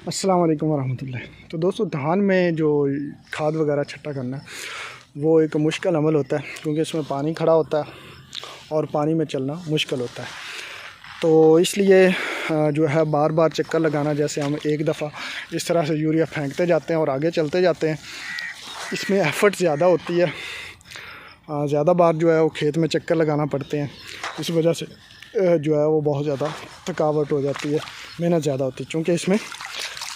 अस्सलाम वालेकुम वरहमतुल्लाह। तो दोस्तों, धान में जो खाद वगैरह छट्टा करना वो एक मुश्किल अमल होता है, क्योंकि इसमें पानी खड़ा होता है और पानी में चलना मुश्किल होता है। तो इसलिए जो है बार बार चक्कर लगाना, जैसे हम एक दफ़ा इस तरह से यूरिया फेंकते जाते हैं और आगे चलते जाते हैं, इसमें एफ़र्ट ज़्यादा होती है। ज़्यादा बार जो है वो खेत में चक्कर लगाना पड़ते हैं। इस वजह से जो है वो बहुत ज़्यादा थकावट हो जाती है, मेहनत ज़्यादा होती है, क्योंकि इसमें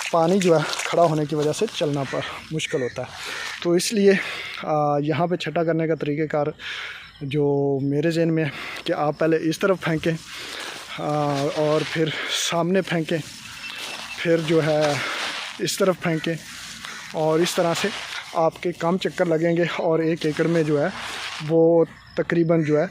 पानी जो है खड़ा होने की वजह से चलना पर मुश्किल होता है। तो इसलिए यहाँ पे छटा करने का तरीक़ेकार जो मेरे ज़हन में है कि आप पहले इस तरफ फेंकें और फिर सामने फेंकें, फिर जो है इस तरफ फेंकें, और इस तरह से आपके कम चक्कर लगेंगे और 1 एकड़ में जो है वो तकरीबन जो है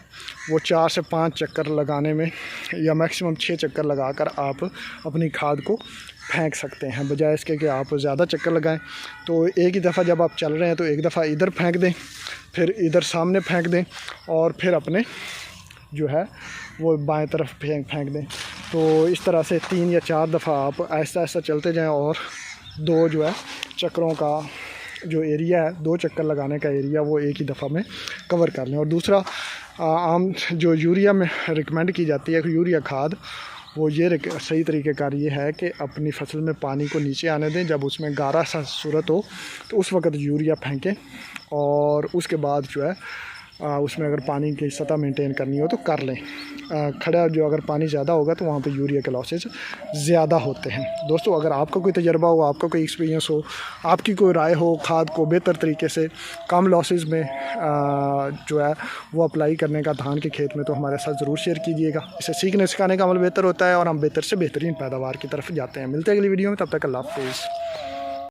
वो 4 से 5 चक्कर लगाने में, या मैक्सिमम 6 चक्कर लगाकर आप अपनी खाद को फेंक सकते हैं, बजाय इसके कि आप ज़्यादा चक्कर लगाएं। तो एक ही दफ़ा जब आप चल रहे हैं तो एक दफ़ा इधर फेंक दें, फिर इधर सामने फेंक दें, और फिर अपने जो है वो बाएं तरफ फेंक दें। तो इस तरह से 3 या 4 दफ़ा आप आहिस्ता आहिस्ता चलते जाएं और 2 जो है चक्करों का जो एरिया है, 2 चक्कर लगाने का एरिया, वो एक ही दफ़ा में कवर कर लें। और दूसरा आम जो यूरिया में रिकमेंड की जाती है यूरिया खाद, वो ये सही तरीक़ेकार ये है कि अपनी फसल में पानी को नीचे आने दें। जब उसमें गारा सा सूरत हो तो उस वक़्त यूरिया फेंकें, और उसके बाद जो है उसमें अगर पानी की सतह मेंटेन करनी हो तो कर लें। खड़ा जो अगर पानी ज़्यादा होगा तो वहाँ पे यूरिया के लॉसेस ज़्यादा होते हैं। दोस्तों, अगर आपका कोई तजर्बा हो, आपका कोई एक्सपीरियंस हो, आपकी कोई राय हो खाद को बेहतर तरीके से कम लॉसेस में जो है वो अप्लाई करने का धान के खेत में, तो हमारे साथ ज़रूर शेयर कीजिएगा। इससे सीखने सिखाने का अमल बेहतर होता है और हम बेहतर से बेहतरीन पैदावार की तरफ जाते हैं। मिलते हैं अगली वीडियो में, तब तक अल्लाह हाफ़िज़।